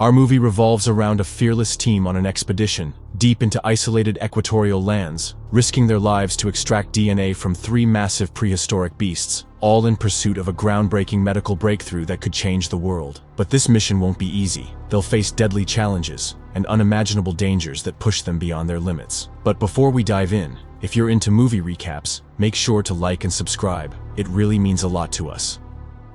Our movie revolves around a fearless team on an expedition deep into isolated equatorial lands, risking their lives to extract DNA from 3 massive prehistoric beasts, all in pursuit of a groundbreaking medical breakthrough that could change the world. But this mission won't be easy. They'll face deadly challenges and unimaginable dangers that push them beyond their limits. But before we dive in, if you're into movie recaps, make sure to like and subscribe. It really means a lot to us.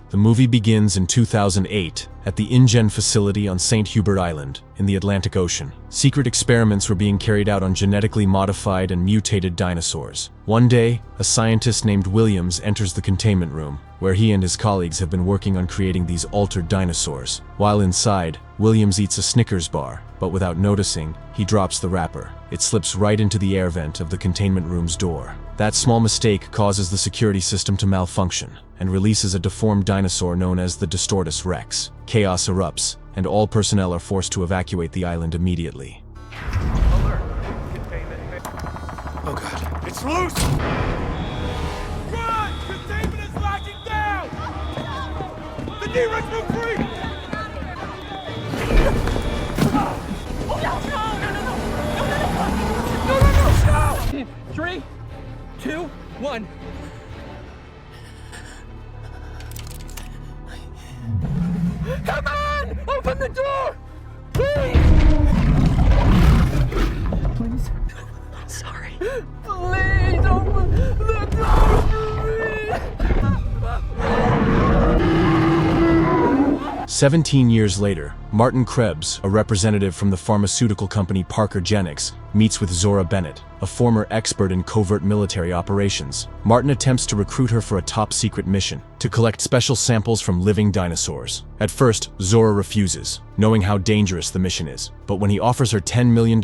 The movie begins in 2008 at the InGen facility on St. Hubert Island in the Atlantic Ocean. Secret experiments were being carried out on genetically modified and mutated dinosaurs. One day, a scientist named Williams enters the containment room, where he and his colleagues have been working on creating these altered dinosaurs. While inside, Williams eats a Snickers bar, but without noticing, he drops the wrapper. It slips right into the air vent of the containment room's door. That small mistake causes the security system to malfunction and releases a deformed dinosaur known as the Distortus Rex. Chaos erupts, and all personnel are forced to evacuate the island immediately. Alert! Containment. Oh god, it's loose! Run! Containment is locking down! The D-Rex will free! Oh no! No! 3, 2, 1. Come on! Open the door! Please! Please? I'm sorry. Please open the door for me! 17 years later, Martin Krebs, a representative from the pharmaceutical company Parker Genix, meets with Zora Bennett, a former expert in covert military operations. Martin attempts to recruit her for a top-secret mission to collect special samples from living dinosaurs. At first, Zora refuses, knowing how dangerous the mission is. But when he offers her $10 million,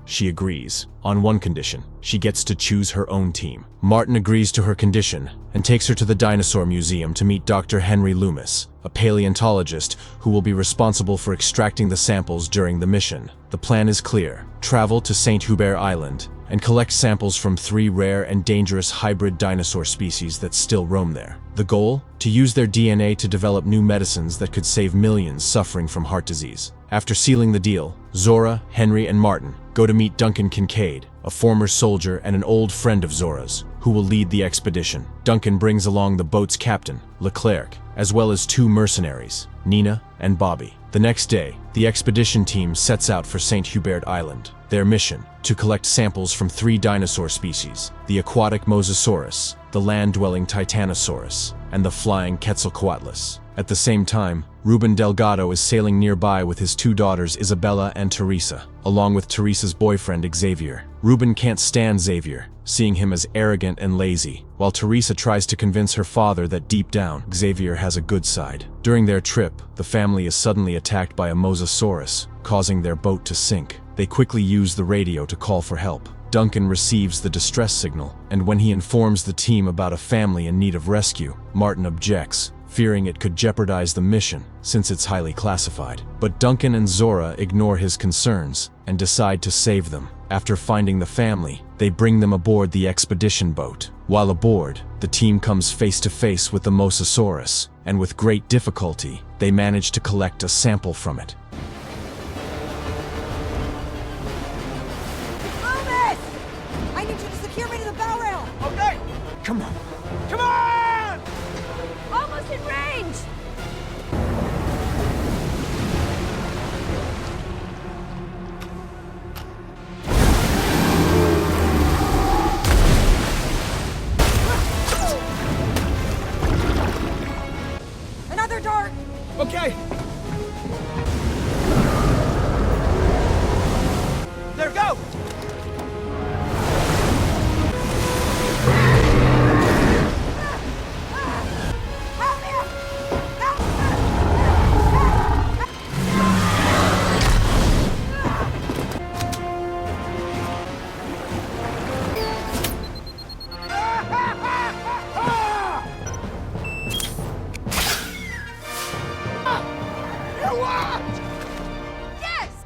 she agrees, on one condition: she gets to choose her own team. Martin agrees to her condition and takes her to the Dinosaur Museum to meet Dr. Henry Loomis, a paleontologist who will be responsible for extracting the samples during the mission. The plan is clear: travel to St. Hubert Island and collect samples from 3 rare and dangerous hybrid dinosaur species that still roam there. The goal? To use their DNA to develop new medicines that could save millions suffering from heart disease. After sealing the deal, Zora, Henry, and Martin go to meet Duncan Kincaid, a former soldier and an old friend of Zora's, who will lead the expedition. Duncan brings along the boat's captain, Leclerc, as well as 2 mercenaries, Nina and Bobby. The next day, the expedition team sets out for St. Hubert Island. Their mission: to collect samples from 3 dinosaur species: the aquatic Mosasaurus, the land-dwelling Titanosaurus, and the flying Quetzalcoatlus. At the same time, Ruben Delgado is sailing nearby with his 2 daughters Isabella and Teresa, along with Teresa's boyfriend Xavier. Ruben can't stand Xavier, seeing him as arrogant and lazy, while Teresa tries to convince her father that deep down, Xavier has a good side. During their trip, the family is suddenly attacked by a Mosasaurus, causing their boat to sink. They quickly use the radio to call for help. Duncan receives the distress signal, and when he informs the team about a family in need of rescue, Martin objects, fearing it could jeopardize the mission since it's highly classified. But Duncan and Zora ignore his concerns and decide to save them. After finding the family, they bring them aboard the expedition boat. While aboard, the team comes face to face with the Mosasaurus, and with great difficulty, they manage to collect a sample from it. Loomis! I need you to secure me to the bow rail! Okay! Come on! Come on! Almost in range! Another dart! Okay! There, go! Help me! Help! Yes!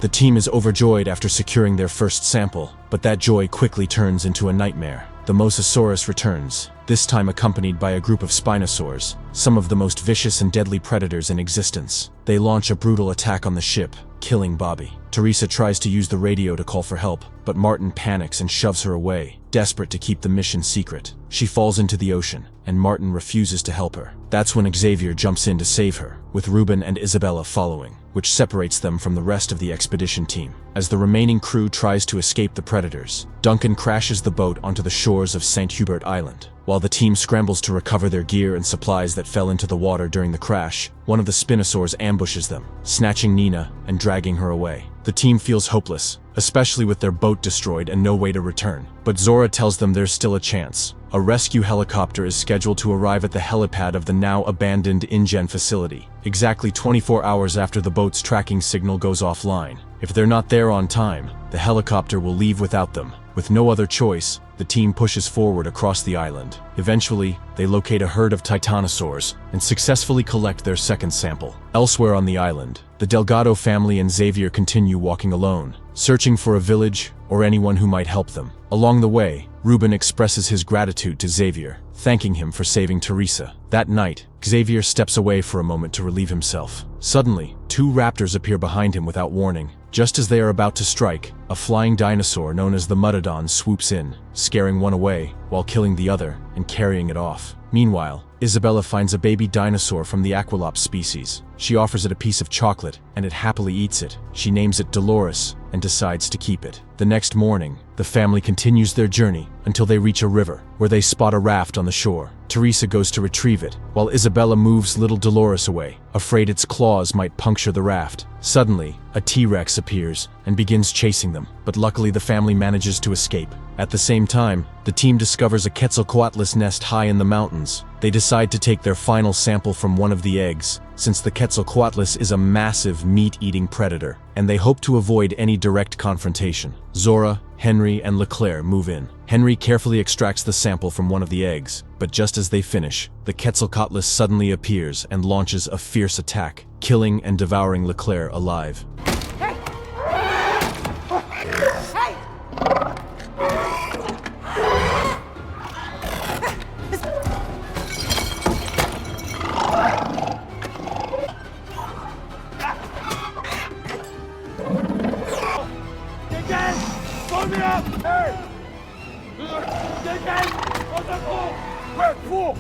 The team is overjoyed after securing their first sample, but that joy quickly turns into a nightmare. the Mosasaurus returns, this time accompanied by a group of Spinosaurs, some of the most vicious and deadly predators in existence. They launch a brutal attack on the ship, killing Bobby. Teresa tries to use the radio to call for help, but Martin panics and shoves her away, desperate to keep the mission secret. She falls into the ocean, and Martin refuses to help her. That's when Xavier jumps in to save her, with Ruben and Isabella following, which separates them from the rest of the expedition team. As the remaining crew tries to escape the predators, Duncan crashes the boat onto the shores of St. Hubert Island. While the team scrambles to recover their gear and supplies that fell into the water during the crash, one of the Spinosaurs ambushes them, snatching Nina and dragging her away. The team feels hopeless, especially with their boat destroyed and no way to return. But Zora tells them there's still a chance. A rescue helicopter is scheduled to arrive at the helipad of the now abandoned InGen facility, exactly 24 hours after the boat's tracking signal goes offline. If they're not there on time, the helicopter will leave without them. With no other choice, the team pushes forward across the island. Eventually, they locate a herd of titanosaurs and successfully collect their second sample. Elsewhere on the island, the Delgado family and Xavier continue walking alone, searching for a village or anyone who might help them. Along the way, Ruben expresses his gratitude to Xavier, thanking him for saving Teresa. That night, Xavier steps away for a moment to relieve himself. Suddenly, two raptors appear behind him without warning. Just as they are about to strike, a flying dinosaur known as the Mutadon swoops in, scaring one away while killing the other and carrying it off. Meanwhile, Isabella finds a baby dinosaur from the Aqualops species. She offers it a piece of chocolate, and it happily eats it. She names it Dolores and decides to keep it. The next morning, the family continues their journey until they reach a river, where they spot a raft on the shore. Teresa goes to retrieve it, while Isabella moves little Dolores away, afraid its claws might puncture the raft. Suddenly, a T-Rex appears and begins chasing them, but luckily the family manages to escape. At the same time, the team discovers a Quetzalcoatlus nest high in the mountains. They decide to take their final sample from one of the eggs, since the Quetzalcoatlus is a massive meat-eating predator, and they hope to avoid any direct confrontation. Zora, Henry, and Leclerc move in. Henry carefully extracts the sample from one of the eggs, but just as they finish, the Quetzalcoatlus suddenly appears and launches a fierce attack, killing and devouring Leclerc alive. Hey! Hey! Pull me up! Hey! Dégage! On se fout! Ouais, fou!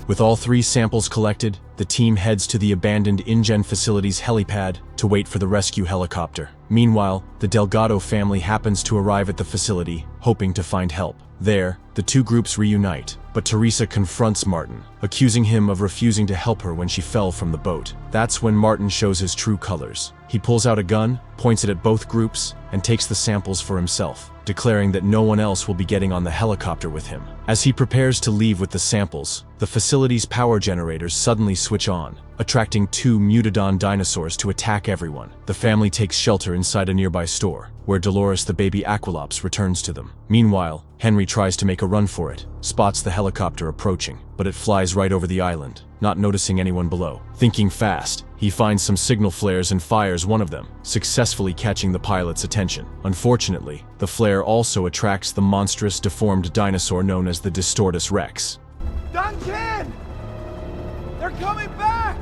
With all three samples collected, the team heads to the abandoned InGen facility's helipad to wait for the rescue helicopter. Meanwhile, the Delgado family happens to arrive at the facility, hoping to find help. There, the two groups reunite, but Teresa confronts Martin, accusing him of refusing to help her when she fell from the boat. That's when Martin shows his true colors. He pulls out a gun, points it at both groups, and takes the samples for himself, declaring that no one else will be getting on the helicopter with him. As he prepares to leave with the samples, the facility's power generators suddenly switch on, attracting two Mutated dinosaurs to attack everyone. The family takes shelter inside a nearby store, where Dolores the baby Aqualops returns to them. Meanwhile, Henry tries to make a run for it, spots the helicopter approaching, but it flies right over the island, not noticing anyone below. Thinking fast, he finds some signal flares and fires one of them, successfully catching the pilot's attention. Unfortunately, the flare also attracts the monstrous deformed dinosaur known as the Distortus Rex. Duncan! They're coming back!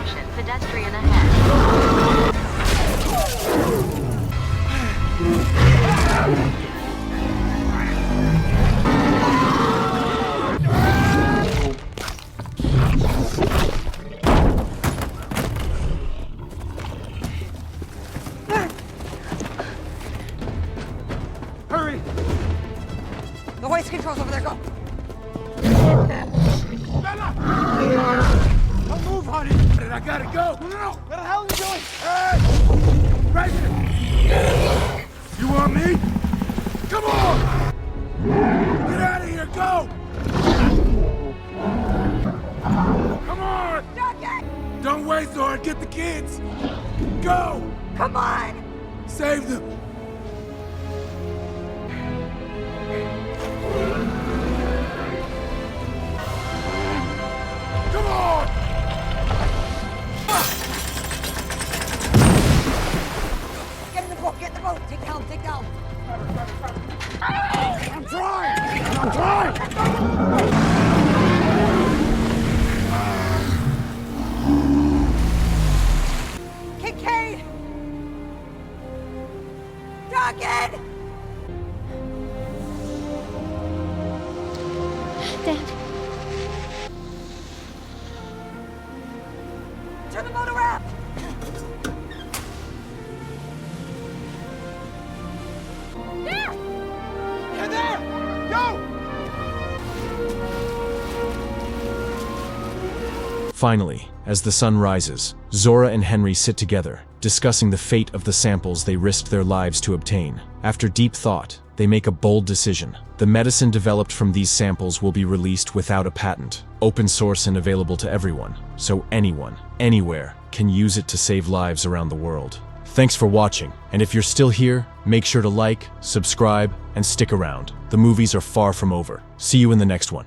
Caution, pedestrian ahead. Hurry! The hoist controls over there, go! Bella! Don't move, honey! I gotta go! No! What the hell are you doing? Hey! President! You want me? Come on! Get out of here, go! Come on! Ducky! Don't wait, Zora, get the kids! Go! Come on! Save them! Come on! Get in the boat, get in the boat! Take down, take down! I'm trying! I'm trying! Kincaid! Duggin! Dad. Turn the boat around! There! Get there! Go! Finally, as the sun rises, Zora and Henry sit together, discussing the fate of the samples they risked their lives to obtain. After deep thought, they make a bold decision. The medicine developed from these samples will be released without a patent, open source and available to everyone, so anyone, anywhere, can use it to save lives around the world. Thanks for watching, and if you're still here, make sure to like, subscribe, and stick around. The movies are far from over. See you in the next one.